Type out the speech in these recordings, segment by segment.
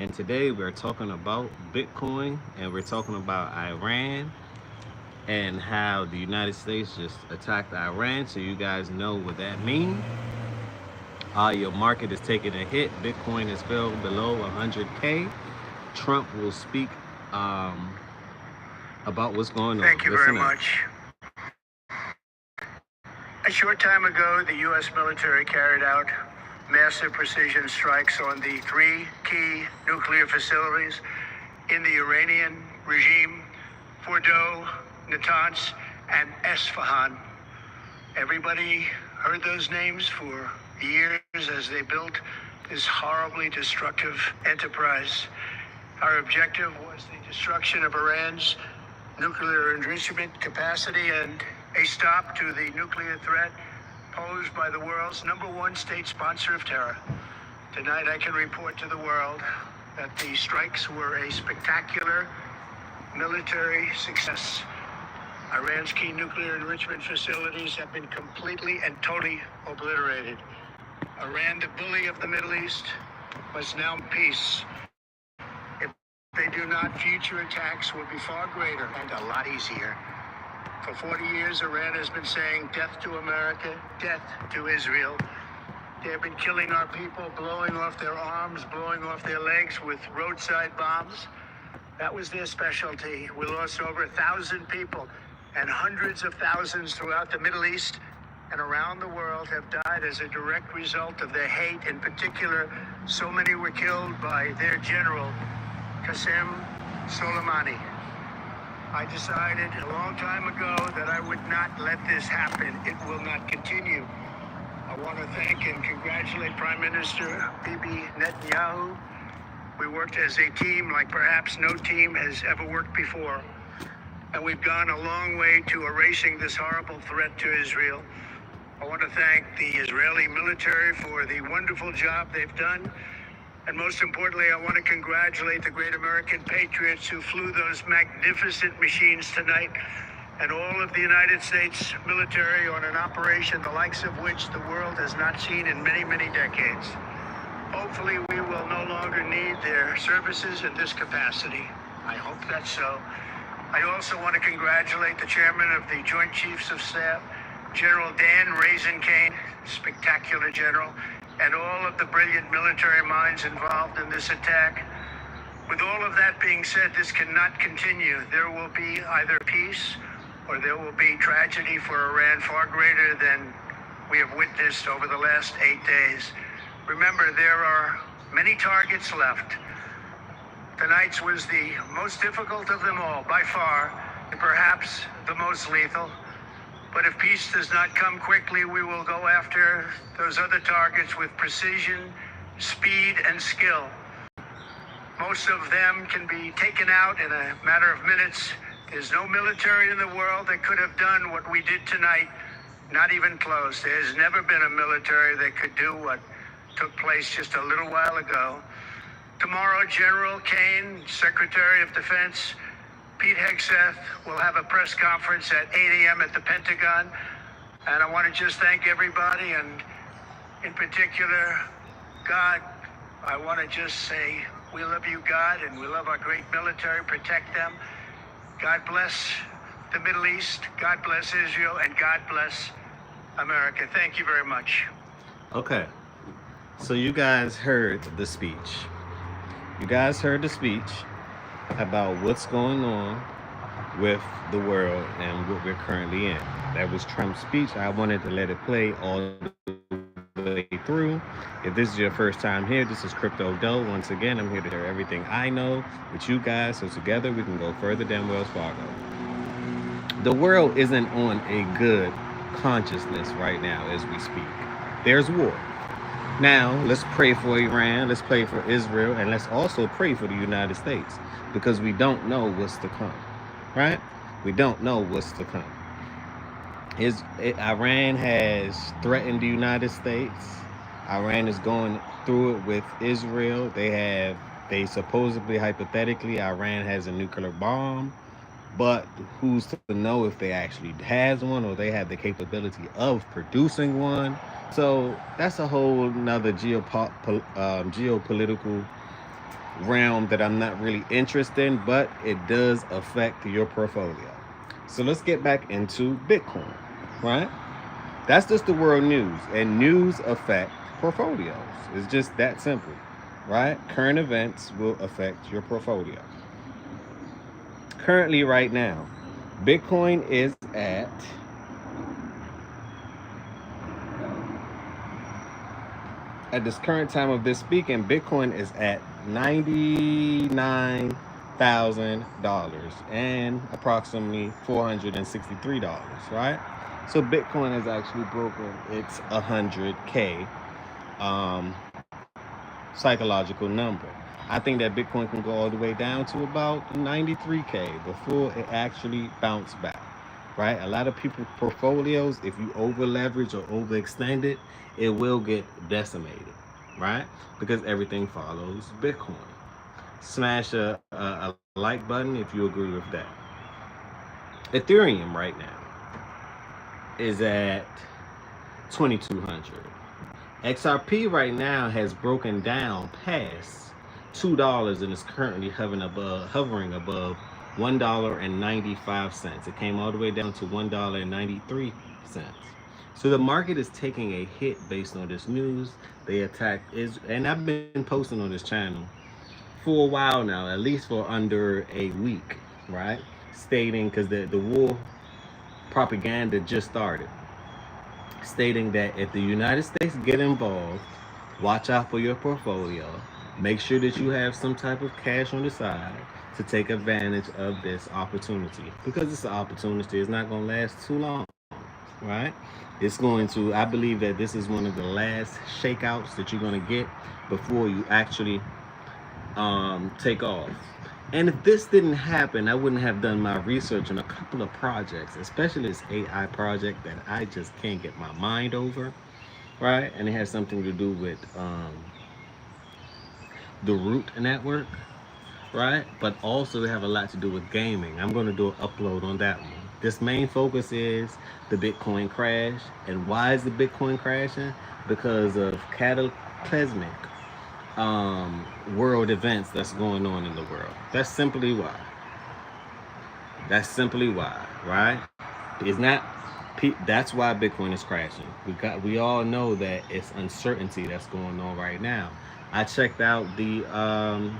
And today we're talking about Bitcoin and we're talking about Iran and how the United States just attacked Iran. So you guys know what that means. Your market is taking a hit. Bitcoin has fell below 100K. Trump will speak um, about what's going on. Thank you very much. A short time ago, the U.S. military carried out massive precision strikes on the three key nuclear facilities in the Iranian regime: Fordow, Natanz, and Esfahan. Everybody heard those names for years as they built this horribly destructive enterprise. Our objective was the destruction of Iran's nuclear enrichment capacity and a stop to the nuclear threat posed by the world's #1 state sponsor of terror. Tonight I can report to the world that the strikes were a spectacular military success. Iran's key nuclear enrichment facilities have been completely and totally obliterated. Iran, the bully of the Middle East, must now peace. If they do not, future attacks will be far greater and a lot easier. For 40 years, Iran has been saying death to America, death to Israel. They have been killing our people, blowing off their arms, blowing off their legs with roadside bombs. That was their specialty. We lost over 1,000 people, and hundreds of thousands throughout the Middle East and around the world have died as a direct result of their hate. In particular, so many were killed by their general, Qasem Soleimani. I decided a long time ago that I would not let this happen. It will not continue. I want to thank and congratulate Prime Minister Bibi Netanyahu. We worked as a team like perhaps no team has ever worked before. And we've gone a long way to erasing this horrible threat to Israel. I want to thank the Israeli military for the wonderful job they've done. And most importantly, I want to congratulate the great American patriots who flew those magnificent machines tonight, and all of the United States military on an operation the likes of which the world has not seen in many, many decades. Hopefully, we will no longer need their services in this capacity. I hope that's so. I also want to congratulate the chairman of the Joint Chiefs of Staff, General Dan Raisin-Kane, spectacular general, and all of the brilliant military minds involved in this attack. With all of that being said, this cannot continue. There will be either peace or there will be tragedy for Iran far greater than we have witnessed over the last 8 days. Remember, there are many targets left. Tonight's was the most difficult of them all, by far, and perhaps the most lethal. But if peace does not come quickly, we will go after those other targets with precision, speed, and skill. Most of them can be taken out in a matter of minutes. There's no military in the world that could have done what we did tonight, not even close. There's never been a military that could do what took place just a little while ago. Tomorrow, General Kane, Secretary of Defense, Pete Hegseth will have a press conference at 8 a.m. at the Pentagon. And I want to just thank everybody, and in particular, God. I want to just say, we love you, God, and we love our great military. Protect them. God bless the Middle East. God bless Israel, and God bless America. Thank you very much. Okay. So you guys heard the speech. You guys heard the speech about what's going on with the world and what we're currently in. That was Trump's speech. I wanted to let it play all the way through. If this is your first time here, this is Crypto Doe. Once again, I'm here to share everything I know with you guys, so together we can go further than Wells Fargo. The world isn't on a good consciousness right now as we speak. There's war. Now, let's pray for Iran, let's pray for Israel, and let's also pray for the United States, because we don't know what's to come, right? We don't know what's to come. Iran has threatened the United States. Iran is going through it with Israel. They supposedly, hypothetically, Iran has a nuclear bomb, but who's to know if they actually has one or they have the capability of producing one? So that's a whole nother geopolitical realm that I'm not really interested in, but it does affect your portfolio. So let's get back into Bitcoin, right? That's just the world news, and news affect portfolios. It's just that simple, right? Current events will affect your portfolio. Currently, right now, Bitcoin is at this current time of this speaking, Bitcoin is at $99,000 and approximately $463, right? So Bitcoin has actually broken its 100K um, psychological number. I think that Bitcoin can go all the way down to about 93K before it actually bounce back, right? A lot of people portfolios, if you over leverage or overextend it, it will get decimated, right? Because everything follows Bitcoin. Smash a like button if you agree with that. Ethereum right now is at 2200. XRP right now has broken down past $2 and is currently hovering above $1.95. It came all the way down to $1.93. So the market is taking a hit based on this news. They attacked and I've been posting on this channel for a while now, at least for under a week, right? Stating, because the war propaganda just started, stating that if the United States get involved, watch out for your portfolio. Make sure that you have some type of cash on the side to take advantage of this opportunity, because it's an opportunity. It's not going to last too long, right? It's going to, I believe that this is one of the last shakeouts that you're going to get before you actually take off. And if this didn't happen, I wouldn't have done my research on a couple of projects, especially this AI project that I just can't get my mind over, right? And it has something to do with the Root network, right? But also they have a lot to do with gaming. I'm going to do an upload on that one. This main focus is the Bitcoin crash. And why is the Bitcoin crashing? Because of cataclysmic world events that's going on in the world. That's simply why. Right? It's not. That's why Bitcoin is crashing. We all know that it's uncertainty that's going on right now. I checked out the on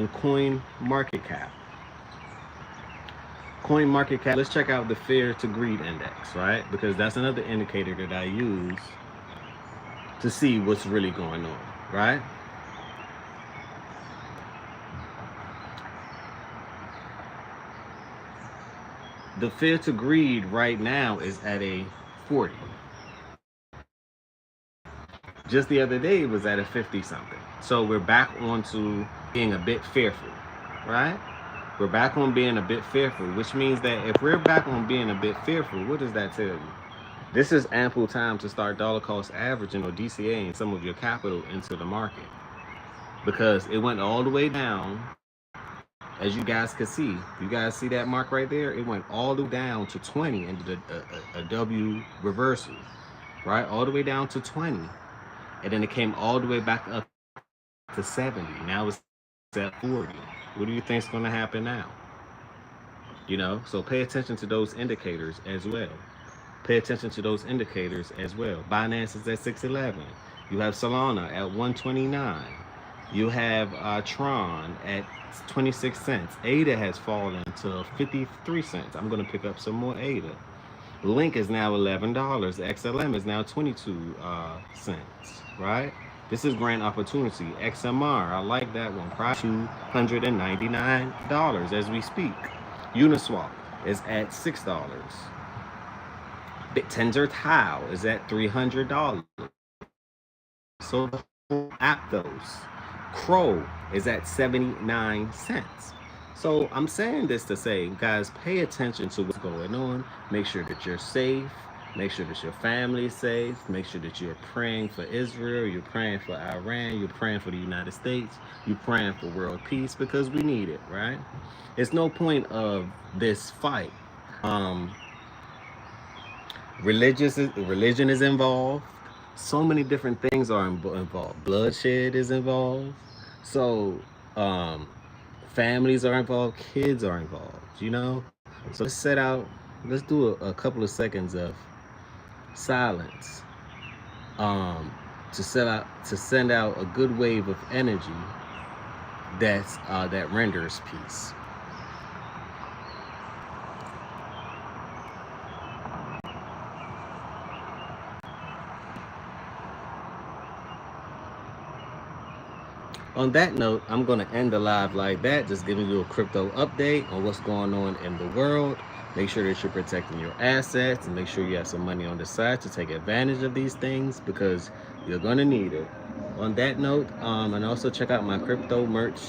Coin Market Cap. Let's check out the fear to greed index, right? Because that's another indicator that I use to see what's really going on, right? The fear to greed right now is at a 40. Just the other day it was at a 50 something. So we're back onto being a bit fearful, right? We're back on being a bit fearful, which means that if we're back on being a bit fearful, what does that tell you? This is ample time to start dollar cost averaging or DCAing some of your capital into the market, because it went all the way down. As you guys can see, you guys see that mark right there? It went all the way down to 20 into a W reversal, right? All the way down to 20. And then it came all the way back up to 70. Now it's at 40. What do you think is going to happen now? You know, so pay attention to those indicators as well. Binance is at 611. You have Solana at 129. You have Tron at 26 cents. ADA has fallen to 53 cents. I'm going to pick up some more ADA. Link is now $11. XLM is now 22 cents, right? This is grand opportunity. XMR, I like that one. Price $299 as we speak. Uniswap is at $6. Bittenzer Tau is at $300. So the Aptos, Crow is at 79 cents. So I'm saying this to say, guys, pay attention to what's going on. Make sure that you're safe. Make sure that your family is safe. Make sure that you're praying for Israel. You're praying for Iran. You're praying for the United States. You're praying for world peace, because we need it, right? It's no point of this fight. Religion is involved. So many different things are involved. Bloodshed is involved. So families are involved, kids are involved, you know? So let's set out, let's do a couple of seconds of silence um, to send out a good wave of energy that renders peace. On that note, I'm going to end the live like that, just giving you a crypto update on what's going on in the world. Make sure that you're protecting your assets and make sure you have some money on the side to take advantage of these things because you're going to need it. On that note, and also check out my crypto merch